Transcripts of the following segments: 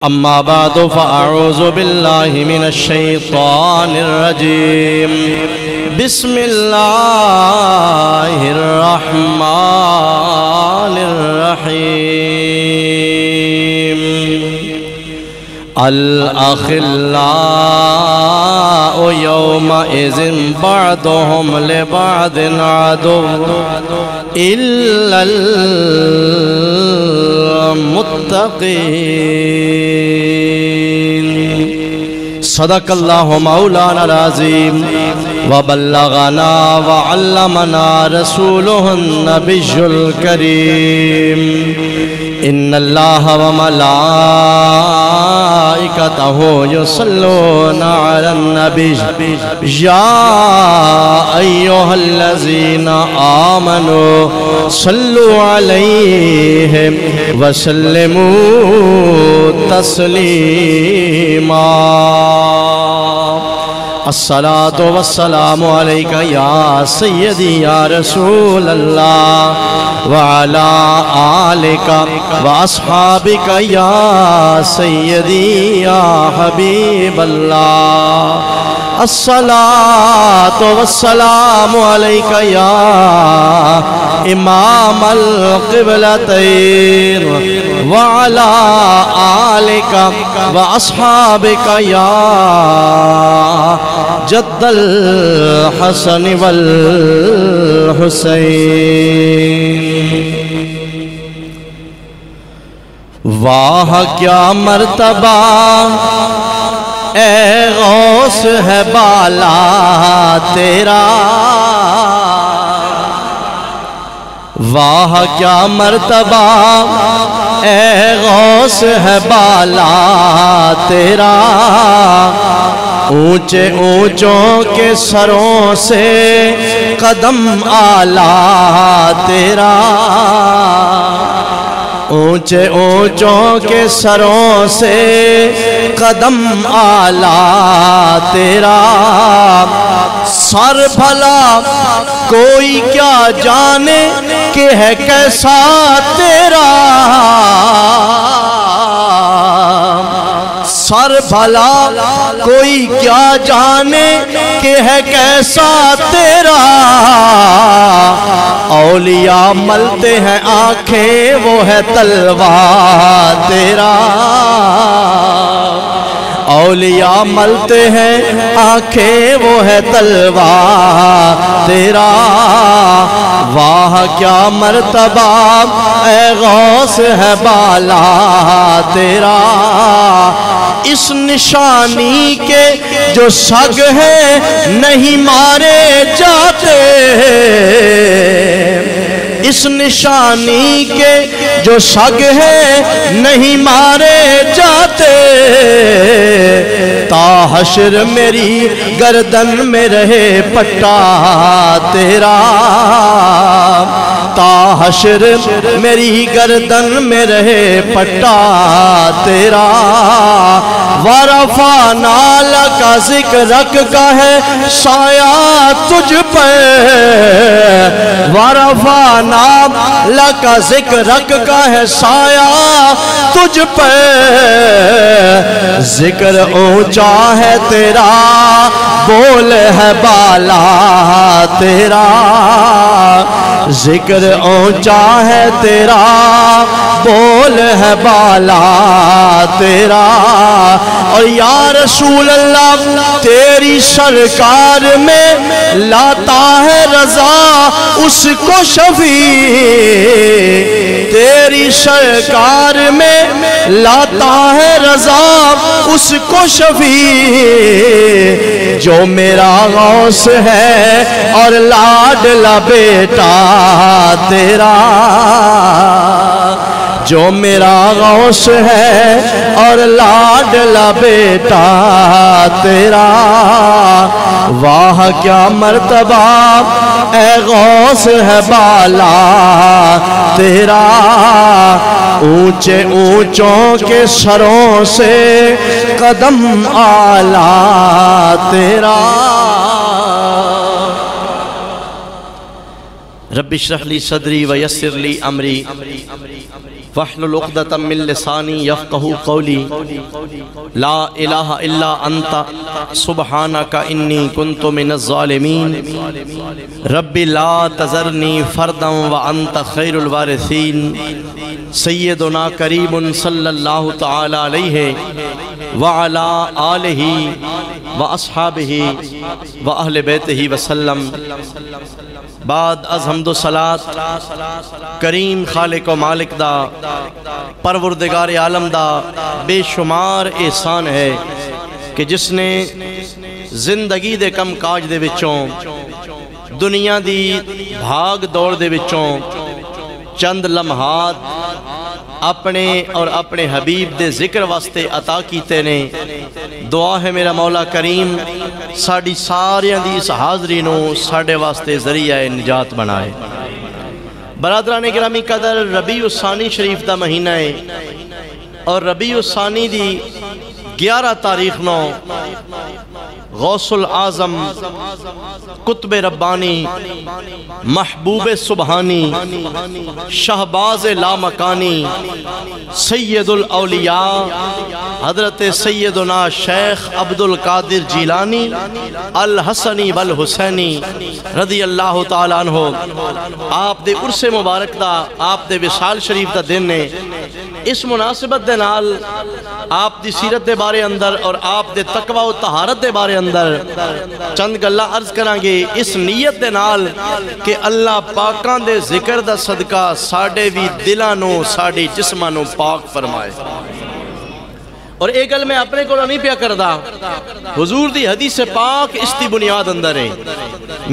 أما بعد فأعوذ بالله من الشيطان الرجيم بسم الله الرحمن الرحيم الأخلاء يومئذ بعضهم لبعض عدو إلا المتقين صدق الله مولانا العظيم وبلغنا وعلمنا رسوله النبي الكريم إن الله وملائكته يصلون على النبي يا أيها الذين آمنوا صلوا عليه وسلموا تسليما الصلاة والسلام عليك يا سيدي يا رسول الله وعلى آلك وأصحابك يا سيدي يا حبيب الله الصلاة والسلام عليك يا إمام القبلتين وعلى آلك وأصحابك يا جد الحسن والحسين واہ کیا مرتبہ اے غوث ہے بالا تیرا واہ کیا مرتبہ اے غوث ہے بالا تیرا اونچے اونچوں کے سروں سے قدم اعلیٰ تیرا اونچے اونچوں کے سروں سے قدم اعلیٰ تیرا سر بھلا کوئی کیا جانے کہ ہے کیسا تیرا سر بھلا کوئی کیا جانے کہ ہے کیسا تیرا اولیاء ملتے ہیں آنکھیں وہ ہے تلوار تیرا اولیاء ملتے ہیں آنکھیں وہ ہے تلوار تیرا واہ کیا مرتبہ اے غوث ہے بالا تیرا اس نشانی کے جو سگ ہیں نہیں مارے جاتے اس نشانی کے جو سگ ہیں نہیں مارے جاتے تا حشر میری گردن میں رہے پٹا تیرا تا حشر میری گردن میں رہے پٹا تیرا ورفعنا لک ذکرک کا ہے سایہ تجھ پر ورفعنا لک ذکرک کا ہے سایہ تجھ پر ذکر اونچا ہے تیرا بول ہے بالا تیرا ذکر اونچا ہے تیرا بول ہے بالا تیرا اور یا رسول اللہ تیری سرکار میں لاتا ہے رضا اس کو شفیع تیری سرکار میں لاتا ہے رضا اس کو شفیع جو میرا غوث ہے اور لاڈلا بیٹا تیرا جو میرا غوث ہے اور لاڈلا بیٹا تیرا واہ کیا مرتبہ اے غوث ہے بالا تیرا اونچے اونچوں کے سروں سے قدم اعلیٰ تیرا رب اشرح لی صدری ویسر لی امری واحلل عقدۃ من لسانی یفقہوا قولی لا الہ الا انت سبحانک انی کنت من الظالمین رب لا تذرنی فردا وانت خیر الوارثین سیدنا کریم صلی اللہ تعالی علیہ وعلا آلہ واصحابہ واہل بیتہ وسلم۔ بعد از حمد و صلاة کریم خالق و مالک دا پروردگار عالم دا بے شمار احسان ہے کہ جس نے زندگی دے کم کاج دے وچوں دنیا دی بھاگ دوڑ دے وچوں چند لمحات اپنے اور اپنے حبیب دے ذکر واسطے عطا کیتے نے۔ دعا ہے میرا مولا کریم ساڑی ساریاں دی اس حاضری نو ساڑے واسطے ذریعہ نجات بنائے۔ برادران گرامی قدر ربیع الثانی شریف دا مہینہ ہے اور ربیع الثانی دی 11 تاریخ نو غوث العظم قطب ربانی محبوب سبحانی شہباز لامکانی سید الاولیاء حضرت سیدنا شیخ عبدالقادر جیلانی الحسنی والحسینی رضی اللہ تعالیٰ عنہ آپ دے عرص مبارک دا آپ دے وصال شریف دا دن نے۔ اس مناسبت دے نال آپ دی سیرت دے بارے اندر اور آپ دے تقوی و طہارت دے بارے اندر چند گلہ عرض کریں گے اس نیت دے نال کہ اللہ پاکان دے ذکر دا صدقہ ساڑے بھی دلانو ساڑی جسمانو پاک فرمائے۔ اور ایک گل میں اپنے کو نہیں پیا کردہ، حضور دی حدیث پاک اس دی بنیاد اندر ہے۔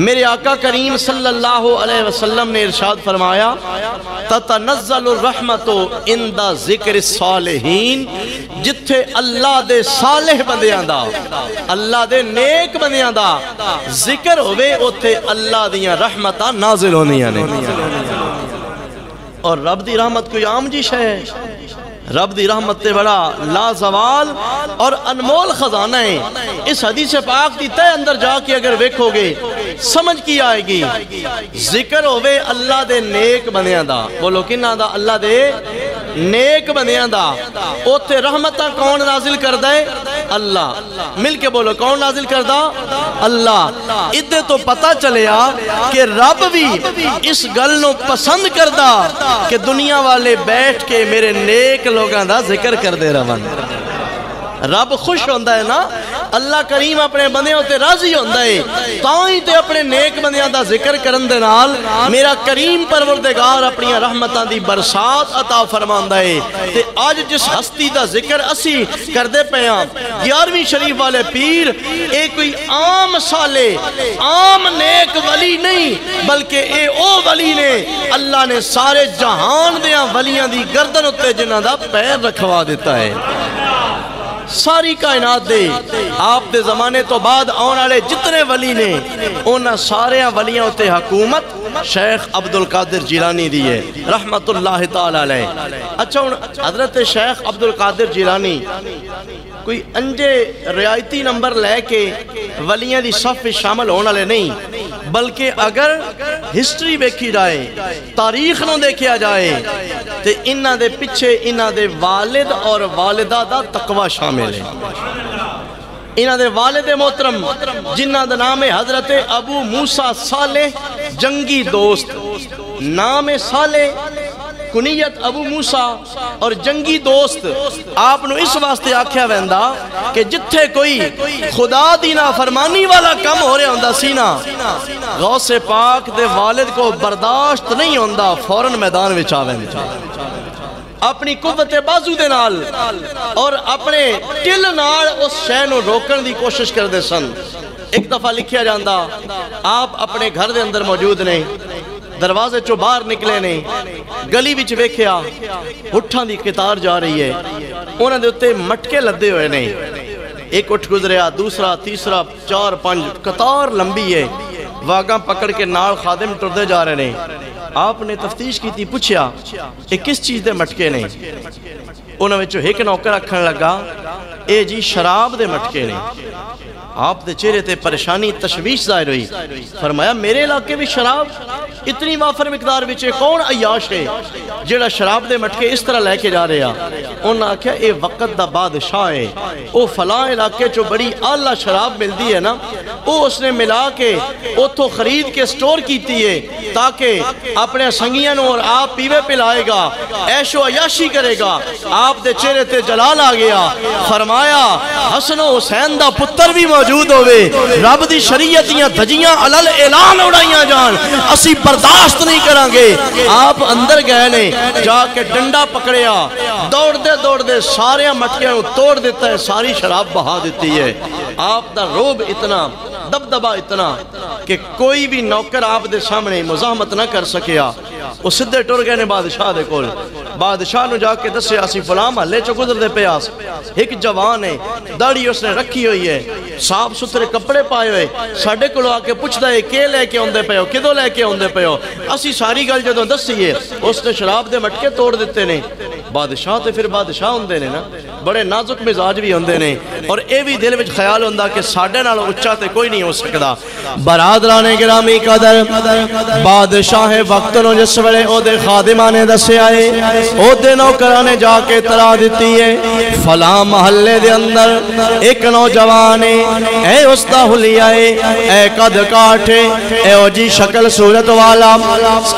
میرے آقا کریم صلی اللہ علیہ وسلم نے ارشاد فرمایا تتنزل الرحمت عند ذکر الصالحین، جتھے اللہ دے صالح بندیاں دا اللہ دے نیک بندیاں دا ذکر ہوئے اتھے اللہ دیاں رحمتاں نازل ہونیاں نے۔ اور رب دی رحمت کوئی عام جیش ہے؟ رب دی رحمت تے بڑا لازوال اور انمول خزانہ ہے۔ اس حدیث پاک دی تے اندر جا کے اگر ویکھو گے سمجھ کی آئے گی۔ ذکر ہوئے اللہ دے نیک بندیاں دا، بولو کنہ دا؟ اللہ دے نیک بندیاں دا۔ اوتے رحمتہ کون نازل کردہ ہے؟ اللہ۔ مل کے بولو کون نازل کردہ؟ اللہ۔ ادھے تو پتہ چلیا کہ رب بھی اس گلنوں پسند کردہ کہ دنیا والے بیٹھ کے میرے نیک لوگاں دا ذکر کر دے رہن۔ رب خوش ہوندہ ہے نا، اللہ کریم اپنے بندے ہوتے راضی ہوندہ ہے، تاں ہی تے اپنے نیک بندیاں دا ذکر کرن دے نال میرا کریم پروردگار اپنی رحمتاں دی برسات عطا فرماندہ ہے۔ تے آج جس ہستی دا ذکر اسی کر دے پیاں 11ویں شریف والے پیر، ایک کوئی عام صالح عام نیک ولی نہیں بلکہ اے او ولی نے اللہ نے سارے جہان دیاں ولیاں دی گردن ہوتے جنہاں دا پیر رکھوا دیتا ہے۔ ساری کائنات دے آپ دے زمانے تو بعد آنے والے جتنے ولی نے انہاں سارے ولیاں ہوتے حکومت شیخ عبدالقادر جیلانی دی ہے رحمت اللہ تعالی علیہ۔ اچھا حضرت شیخ عبدالقادر جیلانی کوئی انجے رعایتی نمبر لے کے ولیاں دی صف شامل ہونا لے نہیں، بلکہ اگر ہسٹری بیکھی جائے تاریخ نو دیکھیا جائے تو انہاں دے پچھے انہاں دے والد اور والدہ دا تقوی شامل ہے۔ انہاں دے والد محترم جنہاں دا نام ہے حضرت ابو موسیٰ صالح جنگی دوست، نام صالح کنیت ابو موسیٰ اور جنگی دوست، آپ نو اس واسطے آکھیا ویندہ کہ جتھے کوئی خدا دینا فرمانی والا کم ہو رہے ہوندہ سینا، غوث پاک دے والد کو برداشت نہیں ہوندہ، فوراں میدان وچ آویندہ اپنی قوت بازو دے نال اور اپنے ٹل نال اس شے نو روکن دی کوشش کر دے سن۔ ایک دفعہ لکھیا جاندہ آپ اپنے گھر دے اندر موجود نہیں، دروازے چو باہر نکلے نہیں، گلی بچ ویکھیا اٹھاں دی قطار جا رہی ہے، انہاں دے اتے مٹکے لدے ہوئے نہیں، ایک اٹھ گزریا، دوسرا تیسرا 4 5 قطار لمبی ہے، واگاں پکڑ کے نال خادم ٹردے جا رہے نہیں۔ آپ نے تفتیش کی تھی، پوچھیا اے کس چیز دے مٹکے نہیں؟ انہاں وچوں ایک نوکر آکھن لگا اے جی شراب دے مٹکے نہیں۔ آپ دے چہرے تے پریشانی تشویش ظاہر ہوئی، فرمایا میرے علاقے بھی شراب؟ اتنی وافر مقدار بچے کون عیاش ہے جیڑا شراب دے مٹکے اس طرح لے کے جا رہے ہیں؟ انہوں نے کہا اے وقت دا بادشاہ ہے، او فلاں علاقے جو بڑی اعلیٰ شراب ملتی ہے نا، او اس نے ملا کے اتھو خرید کے سٹور کیتی ہے تاکہ اپنے سنگیاں اور آپ پیوے پلائے گا، عیش و عیاشی کرے گا۔ آپ دے چہرے تے جلال آ گیا، فرمایا حسن و حسین دا پتر بھی موجود ہوئے، رب دی شریعتیاں دھجیاں علل اعلان اڑائیاں جان، اسی برداشت نہیں کرانگے۔ آپ اندر گئے نے، جا کے ڈنڈا پکڑیا، دوڑ دے سارے مٹکیاں توڑ دیتا ہے، ساری شراب بہا دیتی ہے۔ آپ دا روب اتنا، دبدبا اتنا کہ کوئی بھی نوکر آپ دے سامنے مزاحمت نہ کر سکیا۔ وہ سدھے ٹر گئے نے بادشاہ دے کول، بادشاہ نو جا کے دسے اسی فلاں محلے چو گزر دے پیاس، ایک جوان ہے، داڑھی اس نے رکھی ہوئی ہے، صاف ستھرے کپڑے پائے ہوئے، ساڈے کولو آ کے پوچھدا ہے کہ لے کے اوندے پے ہو، کدوں لے کے اوندے پے ہو؟ اسی ساری گل جدوں دسی ہے، اس نے شراب دے مٹکے توڑ دیتے نے۔ بادشاہ تے پھر بادشاہ ہوندے نے نا، بڑے نازک مزاج بھی ہوندے نے، اور اے بھی دل وچ خیال ہوندا کہ ساڈے نال اونچا تے کوئی نہیں ہو سکدا۔ برادران گرامی قدر، بادشاہ وقت نو جس ویلے او دے خادماں نے دسے آئے، او دے نوکراں نے جا کے اطلاع دتی ہے فلاں محلے دے اندر ایک نوجوان ہے، اے اس دا حلیہ ہے، اے قد کاٹھ ہے، اے او جی شکل صورت والا،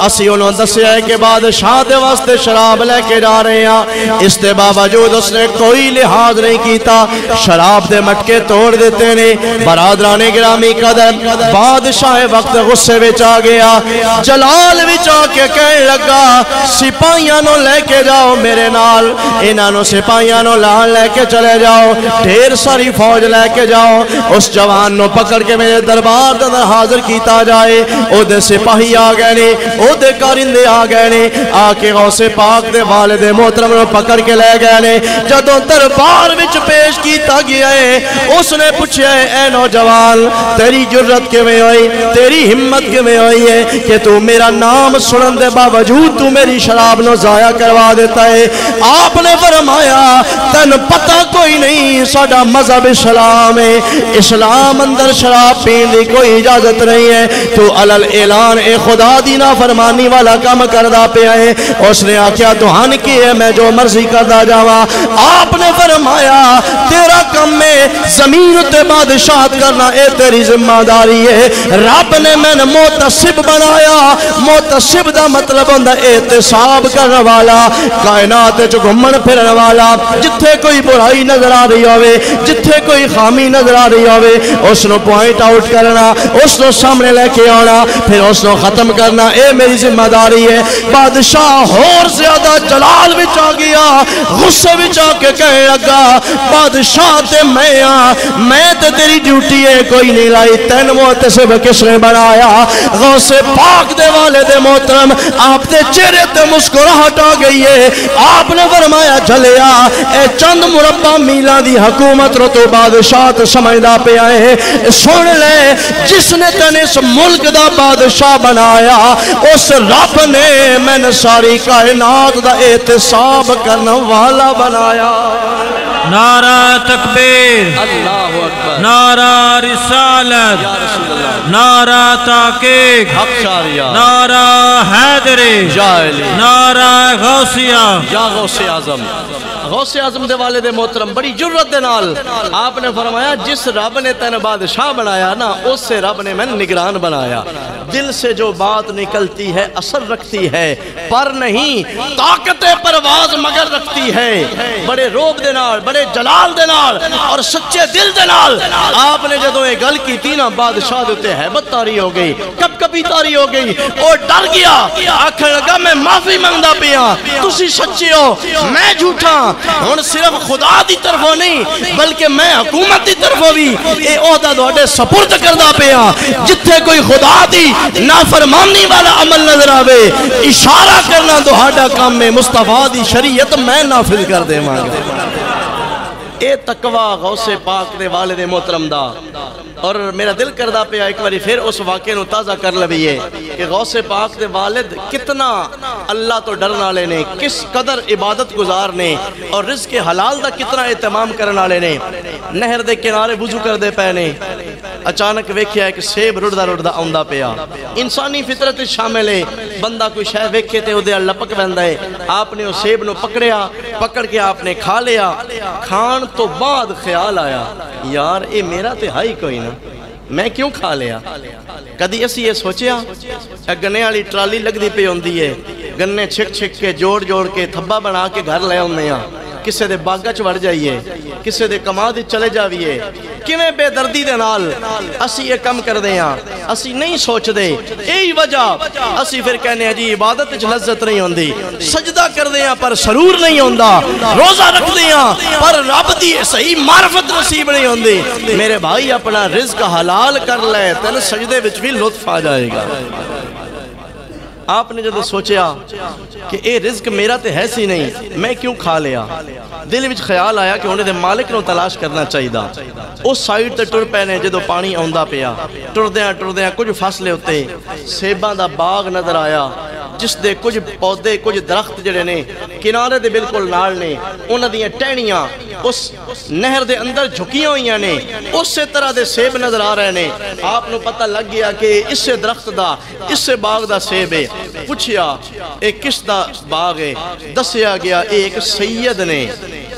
اسی انہوں دسے آئے کہ بادشاہ دے واسطے شراب لے کے جا رہے ہیں۔ اس دے باوجود اس نے کوئی لحاظ نہیں کیتا، شراب دے مٹکے توڑ دیتے نے۔ برادران گرامی قدر، بادشاہ وقت غصے وچ آ گیا، جلال وچ آ کے کہنے لگا سپاہیاں نو لے کے جاؤ میرے نال، انہاں نو سپاہیاں نو لان لے کے چلے جاؤ، ڈھیر ساری فوج لے کے جاؤ، اس جوان نو پکڑ کے میرے دربار دے اندر حاضر کیتا جائے۔ او دے سپاہی آ گئے نے، او دے کارندے آ گئے نے، آ کے غوث پاک دے والد محترم نو پکڑ کے لے گئے نے۔ جدوں دربار وچ پیش کیتا گیا ہے، اس نے پوچھا ہے اے نوجوان تیری جرت کیویں ہوئی، تیری ہمت کیویں ہوئی ہے کہ تو میرا نام سنن دے باوجود تو میری شراب نو ضائع کروا دیتا ہے؟ آپ نے فرمایا تن پتہ کوئی نہیں ساڈا مذہب اسلام ہے، اسلام اندر شراب پین دی کوئی اجازت نہیں ہے، تو علل اعلان اے خدا دی نافرمانی والا کام کردا پیا ہے۔ اس نے آکھیا توہن کی ہے میں جو مرضی کردا جاواں؟ آپ نے فرمایا تیرا کم میں زمین تے بادشاہت کرنا اے تیری ذمہ داری ہے، رب نے میں نے محتسب بنایا۔ محتسب دا مطلب ہوندا احتساب کرنے والا، کائنات وچ گھومن پھرن والا، جتھے کوئی برائی نظر آ رہی ہوے، جتھے کوئی خامی نظر آ رہی ہوے، اس نو پوائنٹ آؤٹ کرنا، اس نو سامنے لے کے آنا، پھر اس نو ختم کرنا، اے میری ذمہ داری ہے۔ بادشاہ اور زیادہ جلال وچ آ گیا، غصے وچ آ کے کہنے لگا بادشاہ تے میں تے تیری ڈیوٹی ہے کوئی نہیں لائی، تین محتسب کس نے بنایا؟ غوث پاک دے والد محترم آپ دے چہرے تے مسکراہٹ آ گئی ہے۔ آپ نے فرمایا جھلیا اے چند مربع میلاں دی حکومت رو تو بادشاہ تے سمجھدا پیا ہے، سن لے جس نے تن اس ملک دا بادشاہ بنایا اس رب نے میں نے ساری کائنات دا احتساب کرنے والا بنایا۔ نعرہ تکبیر، اللہ اکبر، نعرہ رسالت، نعرہ تحقیق، نعرہ حیدری، نعرہ غوثیہ، یا غوث اعظم۔ غوث اعظم دے والد محترم بڑی جرت دے نال آپ نے فرمایا جس رب نے تین بادشاہ بنایا نا اس سے رب نے میں نگران بنایا۔ دل سے جو بات نکلتی ہے اثر رکھتی ہے، پر نہیں طاقت پرواز مگر رکھتی ہے۔ بڑے روب دے نال، بڑے جلال دے نال اور سچے دل دے نال آپ نے جدوں یہ گل کی تھی نا بادشاہ دے ہیبت تاری ہو گئی، کب کبھی تاری ہو گئی، اور ڈر گیا، آکھنے لگا میں معافی منگدا پیا، تسی سچے ہو میں جھوٹا، ہن صرف خدا دی طرفوں نہیں بلکہ میں حکومت دی طرفوں بھی اے عہدہ تہاڈے سپرد کردا پیا۔ جتھے کوئی خدا دی نافرمانی والا عمل نظر آوے اشارہ کرنا تہاڈا کام ہے، مصطفیٰ دی شریعت میں نافذ کر دیواں گا۔ اے تقوی غوث پاک دے والد محترم دا، اور میرا دل کردہ پہ ایک باری پھر اس واقعے نو تازہ کر لبیے کہ غوث پاک دے والد کتنا اللہ تو ڈرنا لے نے، کس قدر عبادت گزار نے، اور رزق حلال دا کتنا اہتمام کرنا لے نے۔ نہر دے کنارے وضو کر دے پے نے، اچانک ویکھیا ایک سیب رڑدا رڑدا آندا پیا. انسانی فطرت شامل ہے بندہ کوئی شے ویکھے تے اودے لپک ویندا ہے. آپ نے اس سیب نو پکڑیا, پکڑ کے آپ نے کھا لیا. کھان تو بعد خیال آیا یار اے میرا تے ہائی کوئی نا, میں کیوں کھا لیا. کدی اسی یہ سوچیا گنے والی ٹرالی لگدی پئی ہوندی ہے, گنے چھک چھک کے جوڑ جوڑ کے تھبا بنا کے گھر لے آنے ہاں, کسے دے باغا چ وڑ جائیے, کسے دے کماد چلے جاویے, کیویں بے دردی دے نال اسی یہ کم کر دے ہاں. اسی نہیں سوچ دے, یہی وجہ اسی پھر کہنے ہیں جی عبادت وچ لذت نہیں ہوندی, سجدہ کر دے ہاں پر سرور نہیں ہوندا, روزہ رکھ دے ہاں پر رب دی صحیح معرفت نصیب نہیں ہوندی. میرے بھائی اپنا رزق حلال کر لے تین سجدے وچ بھی لطف آ جائے گا. آپ نے جب سوچیا کہ اے رزق میرا تے ہے سی نہیں, میں کیوں کھا لیا, دل وچ خیال آیا کہ انہیں دے مالک نو تلاش کرنا چاہیے دا. اس سائیڈ تے ٹر پے نے جدو پانی آندا پیا, ٹردیاں کچھ فاصلے ہوتے سیباں دا باغ نظر آیا جس دے کچھ پودے کچھ درخت جڑے نے کنارے دے بالکل نال نے, انہاں دیاں ٹہنیاں اس نہر دے اندر جھکیاں ہوئیاں نے, اسی طرح دے سیب نظر آ رہے نے. آپ نو پتہ لگ گیا کہ اس درخت دا اس باغ دا سیب ہے. پوچھیا اے کس دا باغ ہے, دسیا گیا ایک سید نے,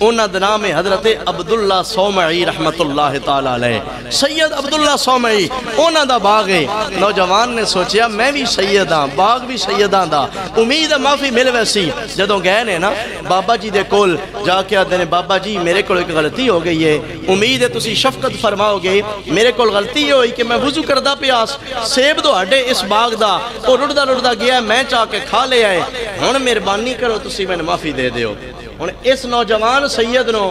انہاں دا نام ہے حضرت عبداللہ صومعی رحمت اللہ تعالی علیہ. سید عبداللہ صومعی انہاں دا باغ ہے. نوجوان نے سوچیا میں بھی سید ہاں, باغ بھی سیداں دا, امید ہے معافی مل ویسی. جدوں گئے نے نا بابا جی دے کول جا کے آدھے نے بابا جی میرے کول ایک غلطی ہو گئی ہے, امید ہے تسی شفقت فرماؤ گے. میرے کول غلطی ہوئی کہ میں وضو کردہ پیاس سیب دہاڈے اس باغ دا او رڑدا رڑدا گیا, میں چاہ کے کھا لے آئے, ہن مہربانی کرو تسی میں معافی دے دیو. ہن اس نوجوان سید نو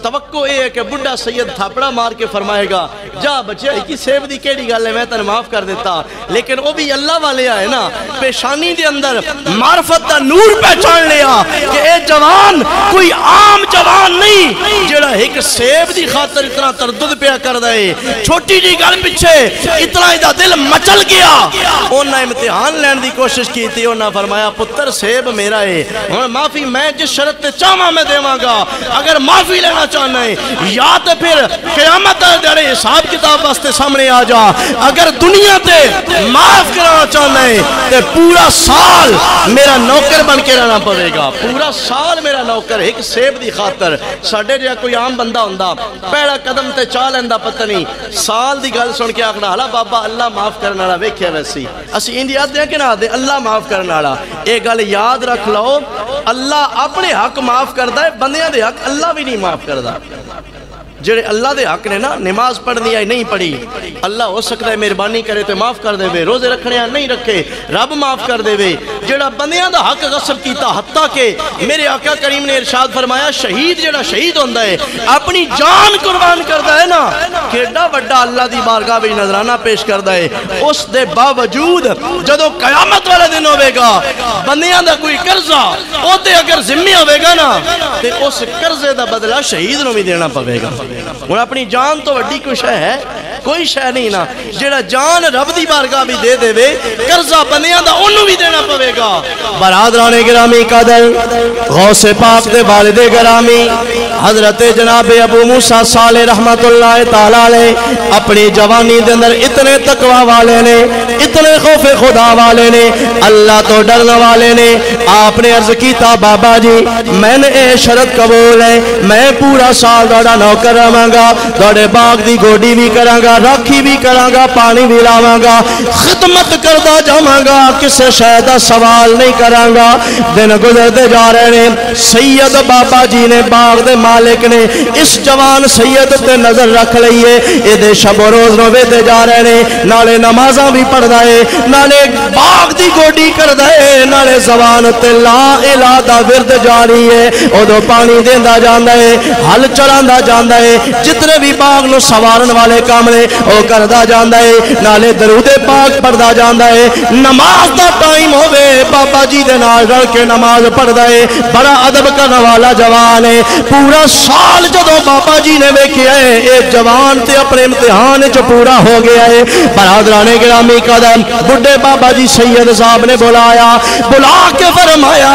توقع یہ ہے کہ بڑھا سید تھاپڑا مار کے فرمائے گا جا بچے کی سیب دی کیڑی گل ہے میں تن معاف کر دیتا. لیکن وہ بھی اللہ والے آئے نا, پیشانی دے اندر معرفت دا نور پہچان لیا کہ اے جوان کوئی عام جوان نہیں جڑا ایک سیب دی خاطر اتنا تردد پیا کر دے. چھوٹی جی گل پیچھے اتنا دا دل مچل گیا. انہاں امتحان لین دی کوشش کی تھی, انہاں فرمایا پتر سیب میرا ہے, ہن معافی میں جس شرط تے چاہواں میں دیواں گا. اگر معافی لینا چاہنا ہے یا تو پھر قیامت دے حساب کتاب واسطے سامنے آ جا. اگر دنیا تے معاف کرانا چاہنا ہے تو پورا سال میرا نوکر بن کے رہنا پڑے گا, پورا سال میرا نوکر ایک سیب دی خاطر. ساڈے جہا کوئی عام بندہ ہوندا پہلا قدم تے چا لیندا پتہ نہیں, سال دی گل سن کے آکھنا ہلا بابا اللہ معاف کرنے والا ویکھیا ویسی. اسی اندی آدھے ہیں کہ نہ آدھے اللہ معاف کرنے والا. یہ گل یاد رکھ لو, اللہ اپنے حق معاف کردا ہے, بندیاں دے حق اللہ بھی نہیں معاف کردا. جڑے اللہ دے حق نے نا نماز پڑھنی آئی نہیں پڑھی, اللہ ہو سکتا ہے مہربانی کرے تو معاف کر دے وے, روزے رکھنے آئی نہیں رکھے رب معاف کر دے وے. جڑا بندیاں دا حق غصب کیتا حتیٰ کہ میرے آقا کریم نے ارشاد فرمایا شہید جڑا شہید ہوندہ ہے اپنی جان قربان کردہ ہے نا, کیڑا وڈا اللہ دی بارگاہ بھی نظرانہ پیش کردہ ہے. اس دے باوجود جدو قیامت والے دن ہوئے گا بندیاں دا کوئی قرضہ او تے اگر ذمہ ہوئے گا نا تے اس قرضے دا بدلہ شہید نو بھی دینا پوے گا. وہ اپنی جان تو وڈی کوئی شے ہے, کوئی شے نہیں نا. جڑا جان رب دی بارگاہ بھی دے دے وے قرضہ بندیاں دا انہوں بھی دینا پوے گا. برادران گرامی قدر, غوث پاک دے والد گرامی حضرت جناب ابو موسیٰ صالح رحمت اللہ تعالی علیہ اپنی جوانی دے اندر اتنے تقوی والے نے, اتنے خوف خدا والے نے, اللہ تو ڈرنے والے نے. آپ نے عرض کیتا بابا جی میں نے اے شرط قبول ہے, میں پورا سال داڑا نوکر رہاں گا, داڑے باغ دی گوڈی بھی کراں گا, راکھی بھی کراں گا, پانی بھی لاواں گا, خدمت کردہ جاواں گا, کسے شے دا سوال نہیں کراں گا. دن گزرتے جا رہے ہیں, سید بابا جی نے باغ دے مالک نے اس جوان سید تے نظر رکھ لئیے, اے دے شب و روز روے دے جا رہے ہیں, نالے نمازاں بھی پڑھ دائے, نالے باغ دی گوڈی کر دائے, نالے زبان تے لا الہ دا ورد جاری ہے, او دو پانی دیندہ جاندہ ہے, حل چڑھاندہ جاندہ ہے, جتنے بھی باغ نو سوارن والے کام نے او کردہ جاندہ ہے, نالے درود پاک پڑھدہ جاندہ ہے. نماز دا ٹائم ہوئے بابا جی دے نال رل کے نماز پڑھ دائے, بڑا ادب کرنے والا جوان ہے. پورا سال جدو بابا جی نے ویکھیا ہے اے جوان تے اپنے امتحان چ پورا ہو گیا ہے. برادران گرامی قدر, بڑھے بابا جی سید صاحب نے بلایا, بلا کے فرمایا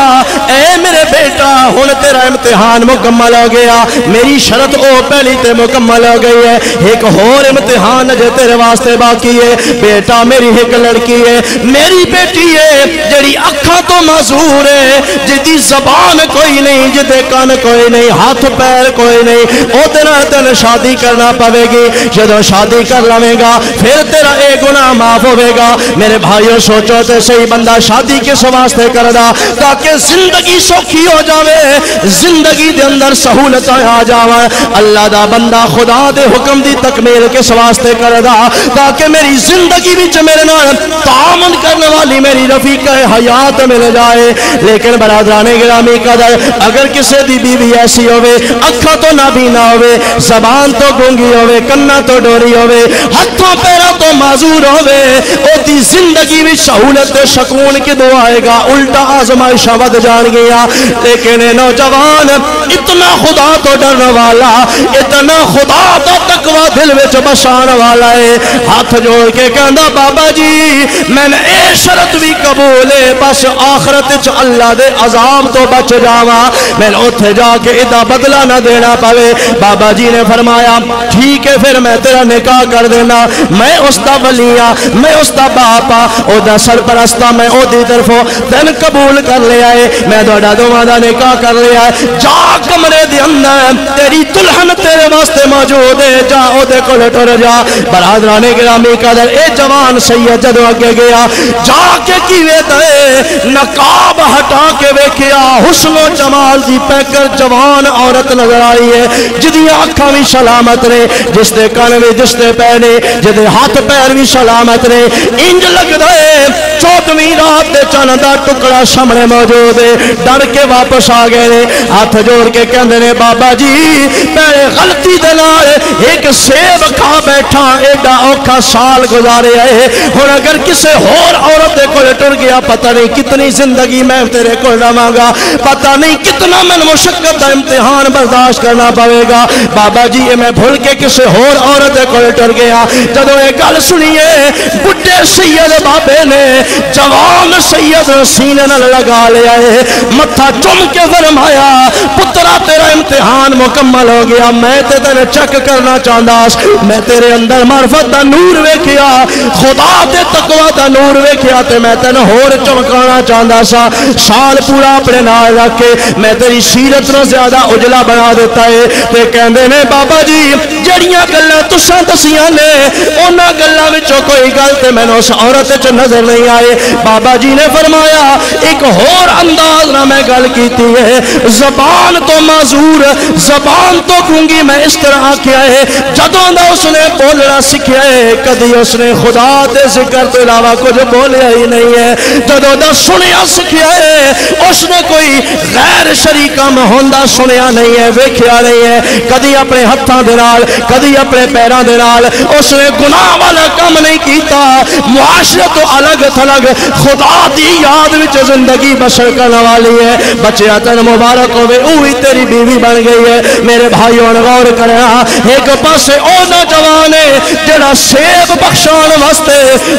اے میرے بیٹا ہن تیرا امتحان مکمل ہو گیا, میری شرط او پہلی تے مکمل ہو گئی ہے, ایک اور امتحان امتحان جو تیرے واسطے باقی ہے بیٹا میری ایک لڑکی ہے میری بیٹی ہے جڑی اکھاں تو معذور ہے جدی زبان کوئی نہیں جدے کان کوئی نہیں ہاتھ پیر کوئی نہیں او تین شادی کرنا پوے گی جدو شادی کر لویں گا پھر تیرا اے گناہ معاف ہوے گا میرے بھائیو سوچو تے صحیح بندہ شادی کس واسطے کردا تاکہ زندگی سوکھی ہو جاوے زندگی دے اندر سہولتاں آ جاویں اللہ دا بندہ خدا دے حکم دی تکمیل کس واسطے کردا تاکہ میری زندگی وچ میرے نال تعامل کرنے والی میری رفیقہ حیات مل جائے لیکن برادران گرامی قدر اگر کسی دی بیوی ایسی ہوئے اکھاں تو نابینا ہوئے زبان تو گونگی ہوئے کنا تو ڈوری ہوئے ہاتھوں پیروں تو معذور ہوئے او دی زندگی میں سہولت سکون کی دعائے گا الٹا آزمائشاں ود جان گیا لیکن نوجوان اتنا خدا تو ڈرنے والا اتنا خدا تو تقوی دل وچ بسان والا ہے ہاتھ جوڑ کے کہندا بابا جی میں نے اے شرط بھی قبول ہے بس آخرت وچ اللہ دے عذاب تو بچ جاواں میں اوتھے جا کے ادا بدلہ نہ دینا پاوے بابا جی نے فرمایا ٹھیک ہے پھر میں تیرا نکاح کر دینا میں اس دا ولیاں میں اس دا باپا او دا سرپرستا میں او دی طرفوں دن قبول کر لیا ہے میں دوڑا دوما دا نکاح کر لیا ہے جا کمرے دی اندر تیری دلہن تیرے واسطے موجود ہے جا او دے کول ٹر جا برادران گرامی قدر اے جوان سید جدو اگے گیا جا کے کیویں تے نقاب ہٹا کے ویکھیا حسن و جمال دی پیکر جوان عورت نظر آئی ہے جدیاں اکھاں بھی سلامت نے جس دے کان بھی جس دے پینے جدے ہاتھ پیر بھی سلامت نے انج لگ دے 14ویں رات دے چاند دا ٹکڑا سامنے موجود ہے ڈر کے واپس آ گئے نے ہاتھ جوڑ کے کہندے نے بابا جی میں غلطی دے نال ایک سیب کھا بیٹھا ایڈا اوکھا سال گزارے ہے ہن اگر کسے ہور عورت دے کول ٹر گیا پتہ نہیں کتنی زندگی میں تیرے کول رہواں گا پتہ نہیں کتنا میں مشقت دا امتحان برداشت کرنا پڑے گا بابا جی میں بھول کے کسے ہور عورت دے کول ٹر گیا جدوں یہ گل سنیے بڈھے سید بابے نے جوان سید سینے نال لگا لیا ہے متھا چم کے فرمایا پترا تیرا امتحان مکمل ہو گیا میں تے تیرے چیک کرنا چاہندا میں تیرے اندر معرفت دا نور ویکھیا خدا تے تقوی دا نور ویکھیا تے میں تینوں ہور چمکانا چاہندا سا سال پورا اپنے نال رکھ کے میں تیری سیرت نوں زیادہ اجلا بنا دیتا ہے تے کہندے نے بابا جی جڑیاں گلاں تساں دسیاں نے انہاں گلاں وچوں کوئی گل تے مینوں اس عورت وچ نظر نہیں آئے بابا جی نے فرمایا ایک ہور انداز نہ میں گل کیتی ہے زبان تو معذور زبان تو گونگی میں اس طرح آکھیا ہے جدوں دا اس نے بولنا سکھیا ہے کدی اس نے خدا دے ذکر تو علاوہ کچھ بولیا ہی نہیں ہے جدوں دا سنیا سکھیا ہے اس نے کوئی غیر شرعی کام ہوندا سنیا نہیں ہے ویکھیا نہیں ہے کدی اپنے ہتھاں دے نال کدی اپنے پیراں دے نال اس نے گناہ والا کام نہیں کیتا معاشرے تو الگ تھلگ خدا دی یاد وچ زندگی بسر کرنے والی ہے بچیا تن مبارک ہوئے اوہی تیری بیوی بن گئی ہے میرے بھائیوں غور کرنا ایک پاسے او نوجوان ہے جڑا سیب بخشان واسطے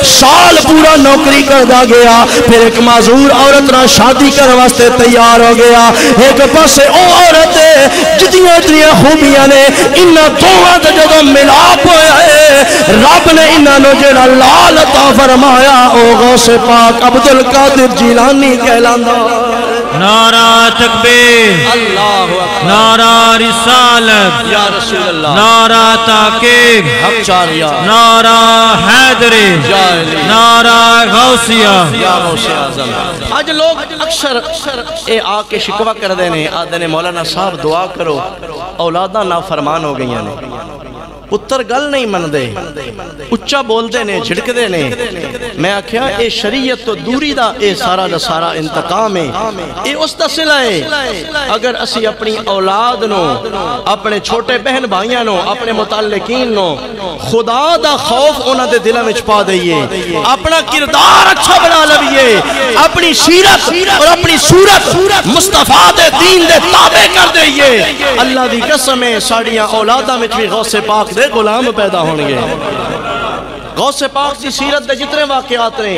سال پورا نوکری کردا گیا پھر ایک معذور عورت نال شادی کرنے واسطے تیار ہو گیا ایک پاسے او عورت ہے جتنی خوبیاں نے انہاں دوواں تے جدوں ملاپ ہویا ہے رب نے انہاں نوں جڑا لال عطا فرمایا او غوث پاک عبد القادر جیلانی کہلاندا نعرہ تکبیر اللہ اکبر نعرہ رسالت یا رسول اللہ نعرہ تحقیق حق چاریا نعرہ حیدری نعرہ غوثیہ یا غوث اعظم آج لوگ اکثر اے آ کے شکوہ کر دینے آدھنے مولانا صاحب دعا کرو اولاداں نافرمان ہو گئی ہیں پتر گل نہیں من دے اچھا بول دے نے جھڑک دے نے میں آکھیا اے شریعت تو دوری دا اے سارا دا سارا انتقام ہے اے اس دا صلہ ہے اگر اسی اپنی اولاد نو اپنے چھوٹے بہن بھائیاں نو اپنے متعلقین نو خدا دا خوف انہاں دے دلوں وچ پا دئیے اپنا کردار اچھا بنا لویے اپنی سیرت اور اپنی صورت مصطفیٰ دے دین دے تابع کر دئیے اللہ دی قسم ہے ساڑیاں اولاداں وچ بھی غوث پاک دے غلام پیدا ہونگے غوث پاک دی سیرت دے جتنے واقعات نے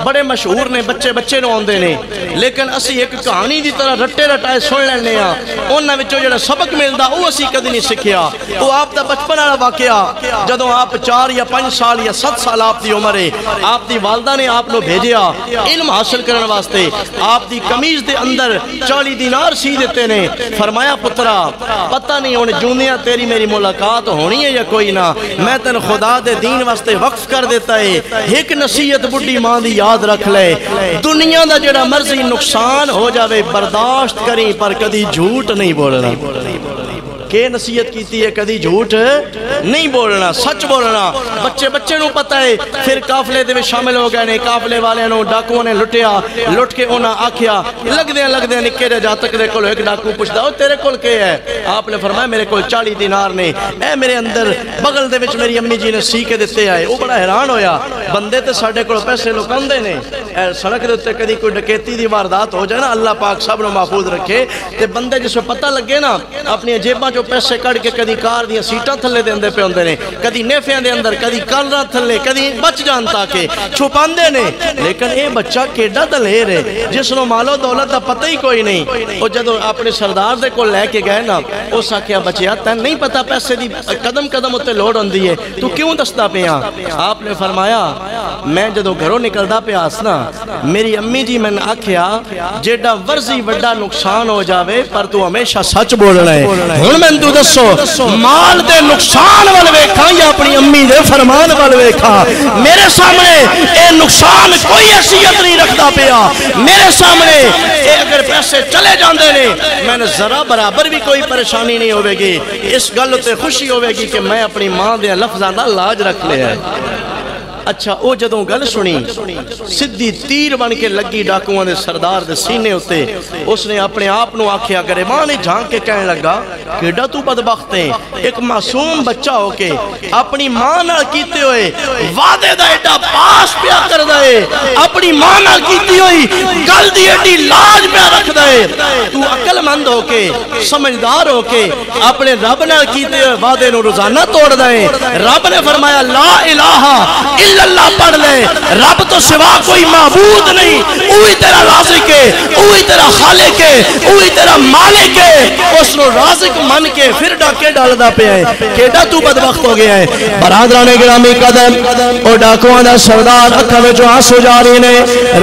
بڑے مشہور نے، بچے بچے نو آندے نے، لیکن اسی ایک کہانی دی طرح رٹے رٹائے سن لینے ہاں، انہاں وچوں جڑا سبق ملدا وہ اسی کدی نہیں سکھیا۔ وہ آپ دا بچپن والا واقعہ جدوں آپ 4 یا 5 سال یا 7 سال آپ دی عمر ہے، آپ دی والدہ نے آپ نو بھیجیا علم حاصل کرنے واسطے، آپ دی قمیض دے اندر 40 دینار سی دیتے نے، فرمایا پترا پتہ نہیں ہن جوندیاں تیری میری ملاقات ہونی ہے یا کوئی نہ، میں تن خدا دے دین واسطے وقف کر دیتا ہے، ایک نصیحت بڈھی ماں دی یاد رکھ لے، دنیا دا جڑا مرضی نقصان ہو جاوے برداشت کریں پر کدی جھوٹ نہیں بولنا۔ کہ نصیحت کیتی ہے کدی جھوٹ نہیں بولنا، سچ بولنا۔ بچے بچے نو پتہ ہے، پھر قافلے دے میں شامل ہو گئے نے، قافلے والے نو ڈاکوؤں نے لٹیا، لٹ کے انہاں آکھیا لگ دے نکے دے جاتک دے کول ایک ڈاکو پوچھدا او تیرے کول کے ہے؟ آپ نے فرمایا میرے کول 40 دینار نے، اے میرے اندر بغل دے وچ میری امی جی نے سی کے دتے آئے۔ وہ بڑا حیران ہویا، بندے تے ساڈے کول پیسے لکاندے نے، سڑک دے تے کدی کوئی ڈکیتی دی واردات ہو جائے نا، اللہ پاک سب نو محفوظ رکھے، تے بندے جس کو پتہ لگے نا اپنی جیباں پیسے کڑ کے کدی کار دیاں سیٹاں تھلے دیندے پہ ہوندے نے، کدی نیفیاں دے اندر، کدی کالراں تھلے، کدی بچ جان تاکہ چھپاندے نے۔ لیکن اے بچہ کیڈا دلیر ہے جس نو مال و دولت دا پتہ ہی کوئی نہیں۔ او جدوں اپنے سردار دے کول لے کے گئے نا، اس آکھیا بچیا تین نہیں پتہ پیسے دی قدم قدم اتے لوڑ ہوندی ہے، تو کیوں دسدا پیاں؟ آپ نے فرمایا میں جدوں گھروں نکلدا پیا اس نا، میری امی جی میں نے آکھیا جیڈا ورزی وڈا نقصان ہو جاوے پر تو ہمیشہ سچ بولنا ہے۔ ہن میں تو دسو مال دے نقصان وال ویکھاں یا اپنی امی دے فرمان وال ویکھاں؟ میرے سامنے اے نقصان کوئی حیثیت نہیں رکھدا پیا، میرے سامنے اے اگر پیسے چلے جاندے نے میں نے ذرا برابر بھی کوئی پریشانی نہیں ہوے گی، اس گل تے خوشی ہوے گی کہ میں اپنی ماں دے لفظاں دا لاج رکھ لیا ہے۔ اچھا او جدوں گل سنی سدھی تیر بن کے لگی ڈاکوؤں دے سردار دے سینے ہوتے، اس نے اپنے آپ نو آکھیا گریباں نے جھانک کے کہنے لگا کیڈا تو بدبخت ہے، ایک معصوم بچہ ہو کے اپنی ماں نال کیتے ہوئے وعدے دا ایڈا پاس پیا کر دے، اپنی ماں نال کیتی ہوئی گل دی ایڈی لاج پیا رکھ دے، تو عقل مند ہو کے سمجھدار ہو کے اپنے رب نال کیتے ہوئے وعدے نو روزانہ توڑ دے۔ رب نے فرمایا لا الہ اللہ پڑھ لے، رب تو سوا کوئی معبود نہیں، وہی تیرا رازق ہے، وہی تیرا خالق ہے، وہی تیرا مالک ہے، اس نو رازق من کے پھر ڈاکے ڈالدا پیا ہے، کیڈا تو بدبخت ہو گیا ہے۔ برادران گرامی قدر او ڈاکواں دا سردار اکھاں وچوں آنسو جاری نے،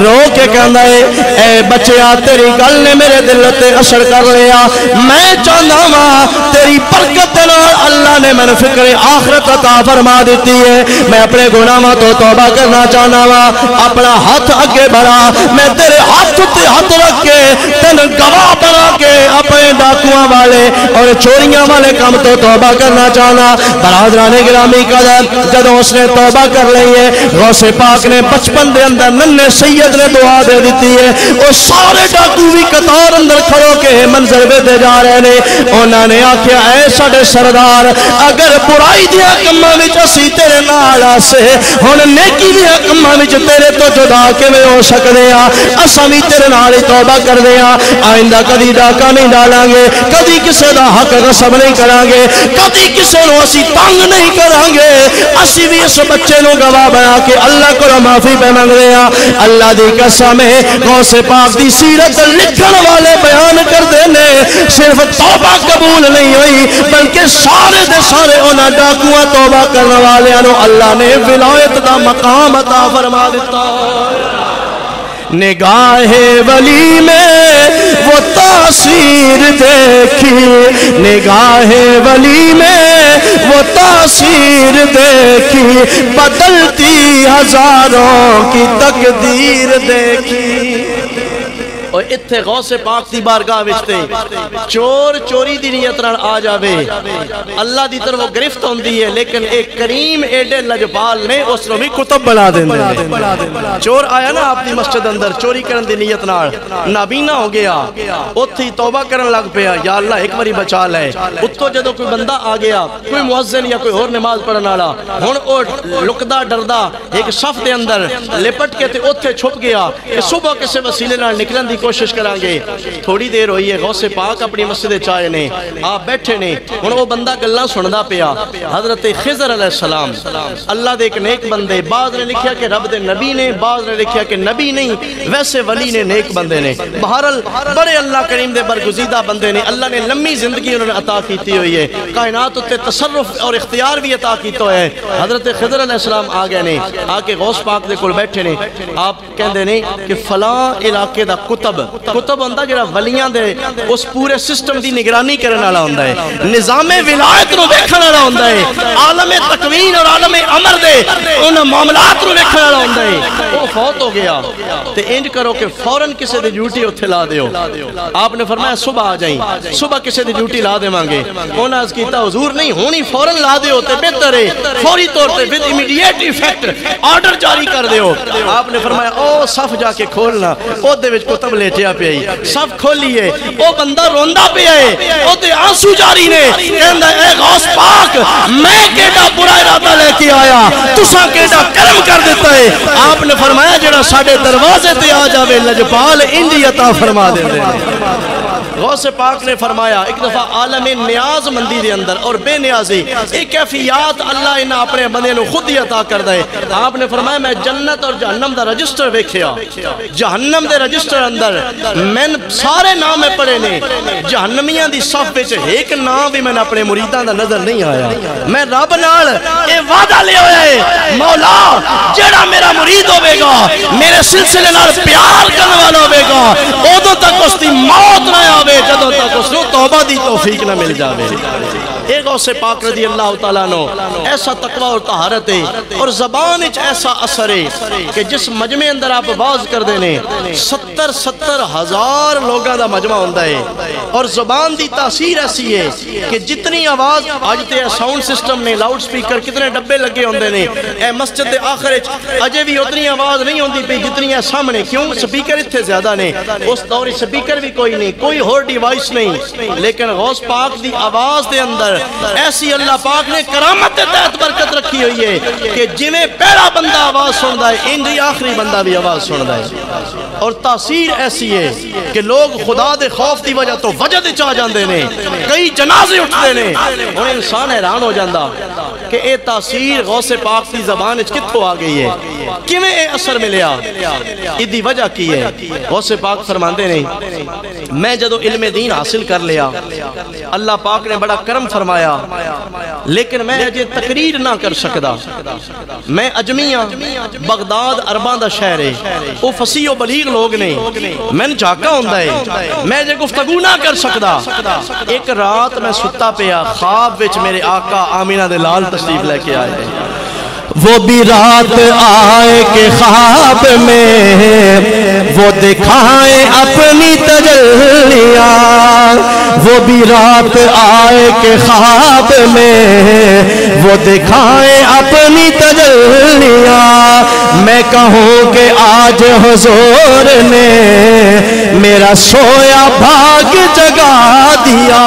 رو کے کہندا ہے اے بچیا تیری گل نے میرے دل تے اثر کر لیا، میں چاہندا وا تیری برکت نال اللہ نے مینوں فکر آخرت عطا فرما دیتی ہے، میں اپنے گناہاں تو توبہ کرنا چاہنا وا، اپنا ہاتھ اگے بڑھا، میں تیرے ہاتھ تے ہاتھ رکھ کے تین گواہ بنا کے اپنے ڈاکواں والے اور چوریاں والے کام تو توبہ کرنا چاہنا۔ برادران گرامی قدر جدوں اس نے توبہ کر لی ہے، غوث پاک نے بچپن دے اندر ننھے سید نے دعا دے دیتی ہے، وہ سارے ڈاکو بھی قطار اندر کھڑو کے منظر دے جا رہے نے، انہوں نے آکھیا اے ساڈے سردار اگر برائی دیاں کماں وچ اسی تیرے نال آسے ہن نیکی دی کماں وچ تیرے تو جدا کیویں ہو سکدے ہاں، اساں وی تیرے نال توبہ کردے ہاں، آئندہ کدی ڈاکا نہیں ڈالاں گے، کدی کسے دا حق غصب نہیں کراں گے، کدی کسے نو اسی تنگ نہیں کراں گے، اسی بھی اس بچے نو گواہ بنا کے اللہ کو معافی پہ منگدے ہاں۔ اللہ دی قسم ہے غوث پاک دی سیرت لکھن والے بیان کردے نے صرف توبہ قبول نہیں ہوئی بلکہ سارے دے سارے انہاں ڈاکواں توبہ کرنے والےاں نو اللہ نے ولایت دا مقام عطا فرما دیتا۔ نگاہ ولی میں وہ تاثیر دیکھی، نگاہ ولی میں وہ تاثیر دیکھی، بدلتی ہزاروں کی تقدیر دیکھی۔ اور اتھے غوث پاک دی بارگاہ وچتے چور چوری دی نیت نال آ جاوے اللہ دی طرف گرفت ہوندی ہے، لیکن ایک کریم ایڈے لجپال نے اس نو بھی کتب بنا دیندے۔ چور آیا نا آپ دی مسجد اندر چوری کرن دی نیت نال، نابینا ہو گیا، اتھی توبہ کرن لگ پیا یا اللہ ایک باری بچا لے، اتو جدو کوئی بندہ آ گیا، کوئی مؤذن یا کوئی اور نماز پڑھن والا، ہن او لکدا ڈردا ایک صف دے اندر لپٹ کے تے اتھے چھپ گیا کہ صبح کسے وسیلے نال نکلن دی کوشش کرانگے. تھوڑی دیر ہوئی ہے غوث پاک اپنی مسجد چائے نے آپ بیٹھے نے ہن وہ بندہ گلاں سندا پیا. حضرت خضر علیہ السلام اللہ دے ایک نیک بندے, بعض نے لکھیا کہ رب دے نبی نے, بعض نے لکھیا کہ نبی نہیں ویسے ولی نے, نیک بندے نے. بہرحال بڑے اللہ کریم دے برگزیدہ بندے نے. اللہ نے لمبی زندگی انہوں نے عطا کیتی ہوئی ہے, کائنات تے تصرف اور اختیار بھی عطا کیتا ہے. حضرت خضر علیہ السلام آ گئے نے, آ کے غوث پاک دے کول بیٹھے نے. آپ کہندے نے کہ فلاں علاقے دا کتب ہوندا جڑا ولیاں دے اس پورے سسٹم دی نگرانی کرن والا ہوندا ہے, نظام ولایت نو ویکھن والا ہوندا ہے, عالم تکوین اور عالم امر دے ان معاملات نو ویکھن والا ہوندا ہے. وہ فوت ہو گیا تے انج کرو کہ فوراً کسے دی ڈیوٹی اوتھے لا دیو. آپ نے فرمایا صبح آ جائیں, صبح کسے دی ڈیوٹی لا دیواں گے. انہاں عرض کیتا حضور نہیں ہونی فوراً لا دیو تے بہتر ہے, فوری طور تے ود امیڈیٹ ایفیکٹ آرڈر جاری کر دیو. آپ نے فرمایا او صف جا کے کھولنا, او دے وچ کتب لیٹیا پیا ہی. صف کھولیے, او بندہ روندا پیا ہے, او تے آنسو جاری نے, کہندا اے غوث پاک میں کیڑا برا ارادہ لے کے آیا, تساں کیڑا کرم کر دیتا ہے. آپ نے فرمایا جڑا ساڈے دروازے تے آ جاوے لجپال انج عطا فرما دیندے نے. غوث پاک نے فرمایا ایک دفعہ عالم نیاز مندی دے اندر اور بے نیازی ایک کیفیات اللہ انہاں اپنے بندے نو خود ہی عطا کردا ہے. آپ نے فرمایا میں جنت اور جہنم دا رجسٹر ویکھیا, جہنم دے رجسٹر اندر میں سارے نام پڑھے نے, جہنمیاں دی صف وچ ایک نام بھی میں اپنے مریداں دا نظر نہیں آیا. میں رب نال اے وعدہ لے ہویا ہے مولا جڑا میرا مرید ہوے گا میرے سلسلے نال پیار کرن والا ہوے گا اودوں تک اس دی موت نہ آوے جدوں تک اس نو توبہ دی توفیق نہ مل جاوے. ایک غوث پاک رضی اللہ تعالیٰ نو ایسا تقوی اور طہارت ہے اور زبان اچ ایسا اثر ہے کہ جس مجمع اندر آپ باز کر دینے 70 ہزار لوگاں دا مجمع ہوندہ ہے اور زبان دی تاثیر ایسی ہے کہ جتنی آواز آج تے ساؤنڈ سسٹم نے لاؤڈ سپیکر کتنے ڈبے لگے ہوندے نے, اے مسجد دے آخر اچ اجے بھی اتنی آواز نہیں ہوندی پئی جتنی ہے سامنے. کیوں سپیکر اتھے زیادہ نے, اس دور سپیکر بھی کوئی نہیں, کوئی اور ڈیوائس نہیں, لیکن غوث پاک دی آواز دے اندر ایسی اللہ پاک نے کرامت دے تحت برکت رکھی ہوئی ہے کہ جویں پہلا بندہ آواز سندا ہے انجی آخری بندہ بھی آواز سندا ہے. اور تاثیر ایسی ہے کہ لوگ خدا دے خوف دی وجہ تو وجد چاہ جاندے نے, کئی جنازے اٹھتے نے. اور انسان حیران ہو جاندہ کہ اے تاثیر غوث پاک دی زبان اچ کتھوں آ گئی ہے, کیویں اے اثر ملیا, ادھی وجہ کی ہے. غوث پاک فرماندے نے میں جدو علم دین حاصل کر لیا اللہ پاک نے بڑا کرم فرمایا, لیکن میں اجے تقریر نہ کر سکدا. میں اجمیاں بغداد عرباں دا شہر ہے, وہ فصیح و بلیغ لوگ نے, میں جھاکا ہوندا ہے, میں اجے گفتگو نہ کر سکدا. ایک رات میں ستا پیا, خواب وچ میرے آقا آمینہ دے لال تشریف لے کے آئے. وہ بھی رات آئے کہ خواب میں وہ دکھائیں اپنی تجلیاں, وہ بھی رات آئے کہ خواب میں وہ دکھائیں اپنی تجلیاں. میں کہوں کہ آج حضور نے میرا سویا بھاگ جگا دیا.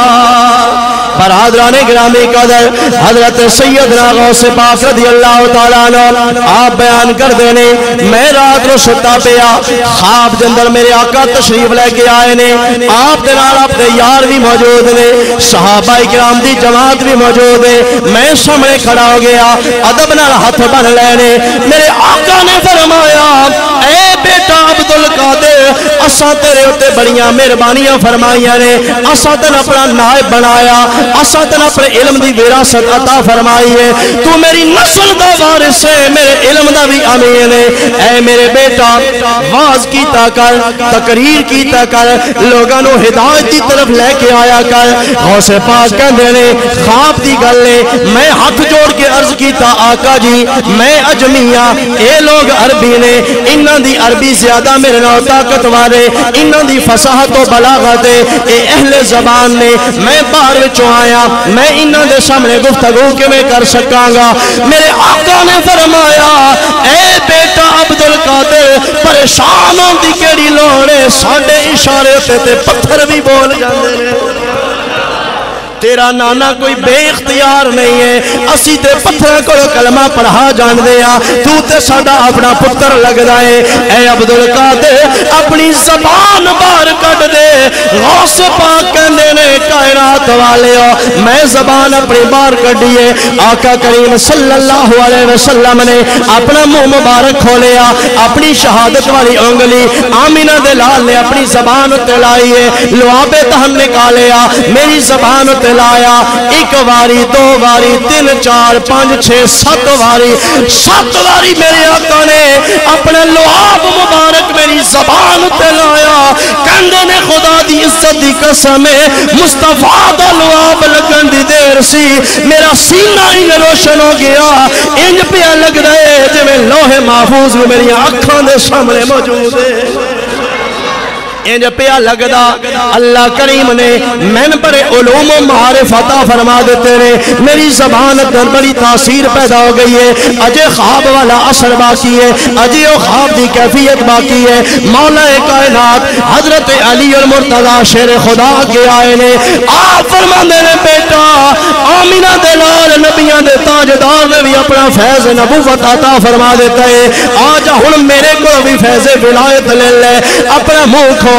برادران گرامی قدر حضرت سیدنا غوث پاک رضی اللہ تعالیٰ عنہ آپ بیان کر دینے میں رات رو ستا پیا, خواب جندر میرے آقا تشریف لے کے آئے نے, آپ دنال اپنے یار بھی موجود نے, صحابہ کرام دی جماعت بھی موجود ہے. میں سامنے کھڑا ہو گیا, ادب نال ہاتھ بن لینے. میرے آقا نے فرمایا اے بیٹا عبدالقادر اساں تیرے ہوتے بڑیاں مہربانیاں فرمائیاں نے, اساں تن اپنا نائب بنایا, اساں تن اپنے علم دی وراثت عطا فرمائی ہے, تو میری نسل دا وارث ہے, میرے علم دا بھی امین ہے. اے میرے بیٹا واز کیتا کر, تقریر کیتا کر, لوگاں نو ہدایت دی طرف لے کے آیا کر. غوث پاک کہندے نے خواب دی گل ہے, میں ہاتھ جوڑ کے عرض کیتا آقا جی میں اجمیاں, اے لوگ عربی نے, انہاں دی عربی زیادہ میرے نال طاقت والے, انہاں دی فصاحت و بلاغت اے اہل زبان نے, میں باہر وچوں آیا, میں انہاں دے سامنے گفتگو کیویں کر سکاں گا. میرے آقا نے فرمایا اے بیٹا عبدالقادر پریشان ہون دی کیڑی لوڑ ہے, ساڈے اشارے تے پتھر بھی بول جاندے نے. تیرا نانا کوئی بے اختیار تیار نہیں ہے اسی تے پتھر کو کلمہ پڑھا جان دیا تو تے ساڈا اپنا پتر لگدا ہے اے عبدالقادر اپنی زبان باہر کٹ دے غوث پاک کہندے نے کائنات والے میں زبان اپنی باہر کڈیے آقا کریم صلی اللہ علیہ وسلم نے اپنا منہ مبارک کھولیا اپنی شہادت والی انگلی آمینہ دے لال نے اپنی زبان تلائیے لعاب دہن نکالیا میری زبان تلایا ایک واری دو واری تین چار پانچ چھ سات واری میرے آقا نے اپنے لعاب مبارک میری زبان تلایا کندے نے خدا دی عزت دی قسم مصطفیٰ دا لعاب لگن دی دیر سی میرا سینہ انج روشن ہو گیا انج پیا لگ رہے جو میں لوح محفوظ میں میری آنکھوں دے سامنے موجود ہے انج پیا لگدا اللہ کریم نے منبر علوم و معارف عطا فرما دیتے ہیں میری زبان پر بڑی تاثیر پیدا ہو گئی ہے اجے خواب والا اثر باقی ہے اجے وہ خواب دی کیفیت باقی ہے مولا کائنات حضرت علی المرتضی شیر خدا کے آئے نے آپ فرماندے نے بیٹا آمینہ دے لال نبیاں دے تاجدار نے بھی اپنا فیض نبوت عطا فرما دیتا ہے آج ہن میرے کو بھی فیض ولایت لے لے اپنا منہ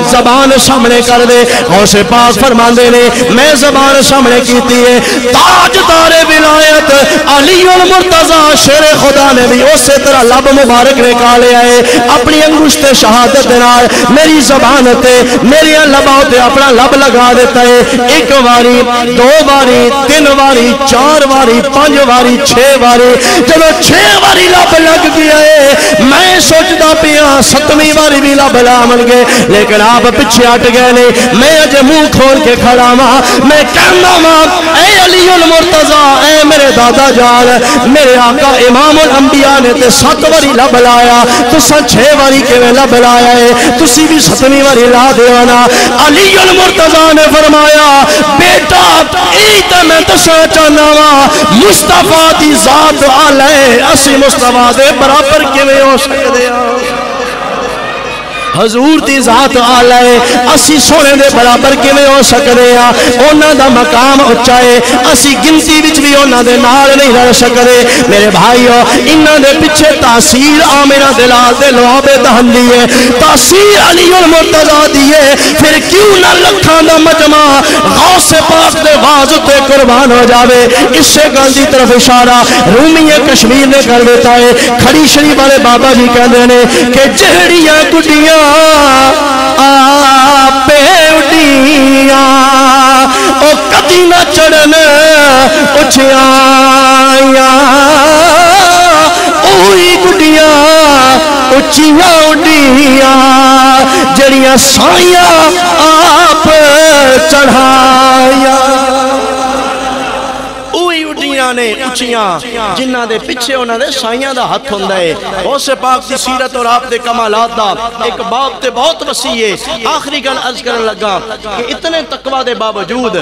زبان سامنے کر دے غوث پاک فرماندے نے میں زبان سامنے کیتی ہے تاجدار ولایت علی المرتضی شیر خدا نے بھی اسی طرح لب مبارک نکالے آئے اپنی انگشت شہادت نال میری زبان تے میری لباں تے اپنا لب لگا دیتا ہے ایک واری دو واری تین واری چار واری پانچ واری چھ واری چلو چھ واری لب لگ گیا ہے میں سوچدا پیا ستویں واری بھی لب لاون گے لیکن آپ پیچھے ہٹ گئے نہیں میں اج منہ کھول کے کھڑا ہاں میں کہنا ہاں اے علی المرتضی اے میرے دادا جان میرے آقا امام الانبیاء نے تے 7 واری لب لایا تساں 6 واری کیویں لب لایا ہے تسی بھی 7ویں واری لا دیو نا علی المرتضی نے فرمایا بیٹا ای تے میں دسنا چاہنا وا مصطفیٰ دی ذات علیہ اسی مصطفیٰ دے برابر کیویں ہو سکدے ہاں حضور دی ذات آلائے اسی سونے دے برابر کیویں ہو سکدے ہیں انہاں دا مقام اونچا ہے اسی گنتی وچ بھی انہاں دے نال نہیں رہ سکدے میرے بھائیو انہاں دے پیچھے تاثیر آمینہ دے لال دے لعاب دہن دی ہے تاثیر علی المرتضی دی ہے پھر کیوں نہ لکھاں دا مجمع غوث پاک دے واز تے قربان ہو جاوے اس سے گل دی طرف اشارہ رومی کشمیر نے کر دیتا ہے کھڑی شریف والے بابا جی کہندے نے کہ جہڑیاں گڈیاں آپے اڈیاں او کدی نہ چڑھن اچھیاں اوہی گڈیاں اچھیاں اڈیاں جڑیاں سائیاں آپ چڑھایا نے اچھیاں جنہ دے پیچھے انہاں دے سائیاں دا ہاتھ ہوندا ہے غوث پاک دی سیرت اور آپ دے کمالات دا ایک باب تے بہت وسیع ہے آخری گل عرض کرن لگا کہ اتنے تقوی دے باوجود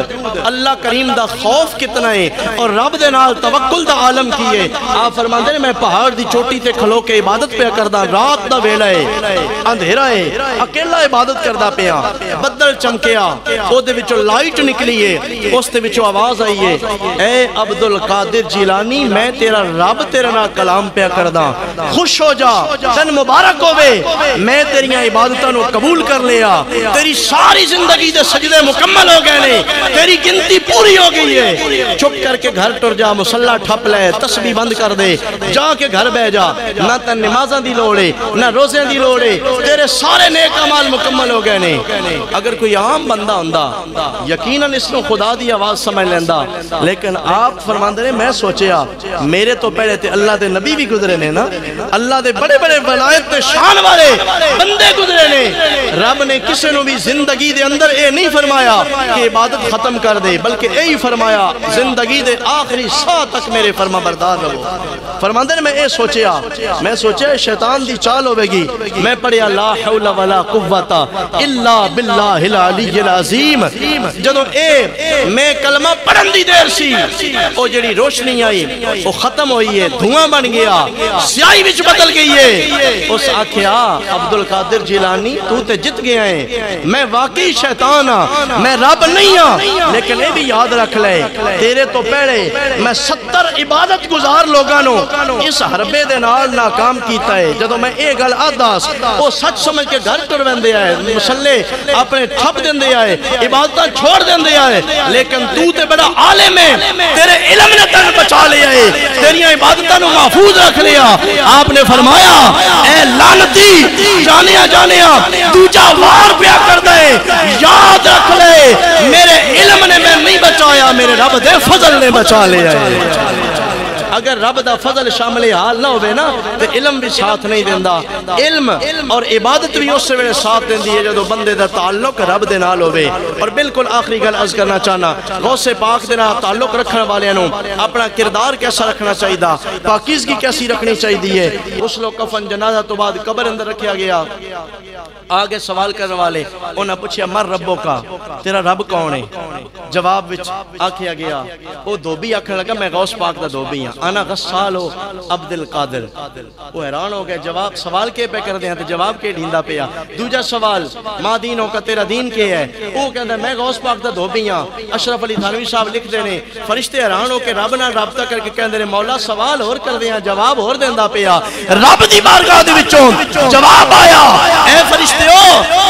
اللہ کریم دا خوف کتنا ہے اور رب دے نال توکل دا عالم کی ہے آپ فرماندے نے میں پہاڑ دی چوٹی تے کھلو کے عبادت پیا کردا رات دا ویلا ہے اندھیرا ہے اکیلا عبادت کردا پیا بدل چمکیا او دے وچوں لائٹ نکلی ہے اس دے وچوں آواز آئی ہے اے عبدالقادر جیلانی میں تیرا رب تیرا نا کلام پیا کردہ خوش ہو جا تن مبارک ہوئے میں تیریاں عبادتوں نو قبول کر لیا تیری ساری زندگی دے سجدے مکمل ہو گئے نے تیری گنتی پوری ہو گئی ہے چھپ کر کے گھر ٹر جا مسلح ٹھپ لے تسبیح بند کر دے جا کے گھر بہ جا نہ تن نمازاں دی لوڑے نہ روزے دی لوڑے تیرے سارے نیک اعمال مکمل ہو گئے نے اگر کوئی عام بندہ ہوندا یقیناً اس کو خدا دی آواز سمجھ لیندا لیکن آپ فرماندے نے میں سوچیا میرے تو پہلے تے اللہ دے نبی بھی گزرے نے نا اللہ دے بڑے بڑے ولایت تے شان والے بندے گزرے نے رب نے کسی نو بھی زندگی دے اندر اے نہیں فرمایا کہ عبادت ختم کر دے بلکہ اے ہی فرمایا زندگی دے آخری سا تک میرے فرما بردار رہو فرماندے نے میں سوچیا شیطان دی چال ہوئے گی میں پڑھیا لا حول ولا قوت الا باللہ العلی العظیم جدو اے میں کلمہ پڑھن دی دیر سی او جڑی روشنی آئی وہ ختم ہوئی ہے، دھواں بن گیا، سیاہی وچ بدل گئی ہے۔ اس آکھیا عبدالقادر جیلانی تو تے جت گیا ہے، میں واقعی شیطان ہاں، میں رب نہیں ہاں، لیکن یہ بھی یاد رکھ لے تیرے تو پہلے میں 70 عبادت گزار لوگانو اس حربے دے نال ناکام کیتا ہے۔ جدو میں اے گل آداس وہ سچ سمجھ کے گھر ٹر ویندے آئے، مسلے اپنے ٹھپ دیندے آئے، عبادتاں چھوڑ دیندے آئے، لیکن تو تے بڑا عالم ہے، تیرے علم نے تن بچا لیا ہے، تیریاں عبادتاں نو محفوظ رکھ لیا۔ آپ نے فرمایا اے لعنتی جانیا جانیا دوجا وار پیا کر دے، یاد رکھ لے میرے علم نے میں نہیں بچایا، میرے رب دے فضل نے بچا لیا ہے۔ اگر رب دا فضل شامل حال نہ ہوئے نا تو علم بھی ساتھ نہیں دیندہ، علم اور عبادت بھی اس سے ویلے ساتھ دیندی ہے جدو بندے دا تعلق رب دے نال ہوئے۔ اور بالکل آخری گل عرض کرنا چاہنا، غوث پاک دے نال تعلق رکھنے والے نو اپنا کردار کیسا رکھنا چاہیے دا، پاکیزگی کیسی رکھنی چاہیے ہے۔ غسل و کفن جنازہ تو بعد قبر اندر رکھیا گیا، آگے سوال کرنے والے انہاں پوچھیا مر ربوں کا، تیرا رب کون ہے؟ جواب وچ آکھیا گیا وہ دھوبی آکھنے لگا میں غوث پاک دا دھوبی ہاں، انا غسالو عبدالقادر۔ وہ حیران ہو گئے، جواب سوال کے پہ کر دیا تو جواب کے ڈھیندا پیا۔ دوجا سوال ماں دینوں کا تیرا دین کے ہے؟ وہ کہندا میں غوث پاک دا دھوبی ہاں۔ اشرف علی تھانوی صاحب لکھ دینے فرشتے حیران ہو کے رب نال رابطہ کر کے کہندے نے مولا سوال اور کر دیا، جواب اور دیندا پیا۔ رب دی بارگاہ دے وچوں جواب آیا، اے فرشتیو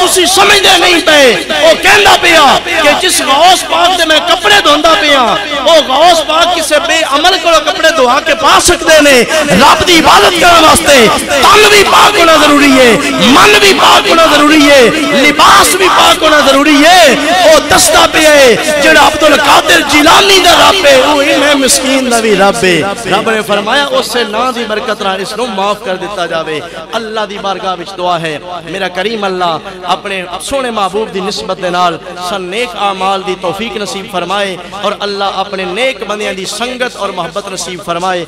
تسی سمجھدے نہیں پے، او کہندا پیا کہ جس غوث پاک دے میں کپڑے دھوندا پیا او غوث پاک کسے بے عمل کو کپڑے دھوا کے پا سکتے نے۔ رب دی عبادت کرنے واسطے تن بھی پاک ہونا ضروری ہے، من بھی پاک ہونا ضروری ہے، لباس بھی پاک ہونا ضروری ہے۔ او دستا پہ ہے جڑا عبدالقادر جیلانی دا رب ہے، وہ میں مسکین دا بھی رب ہے۔ رب نے فرمایا اس سے نا دی برکت نال اس نو معاف کر دیتا جاوے۔ اللہ دی بارگاہ وچ دعا ہے میرا کریم اللہ اپنے سونے محبوب دی نسبت دے نال سن نیک اعمال دی توفیق نصیب فرمائے، اور اللہ اپنے نیک بندیاں دی سنگت اور محبت نصیب فرمائے۔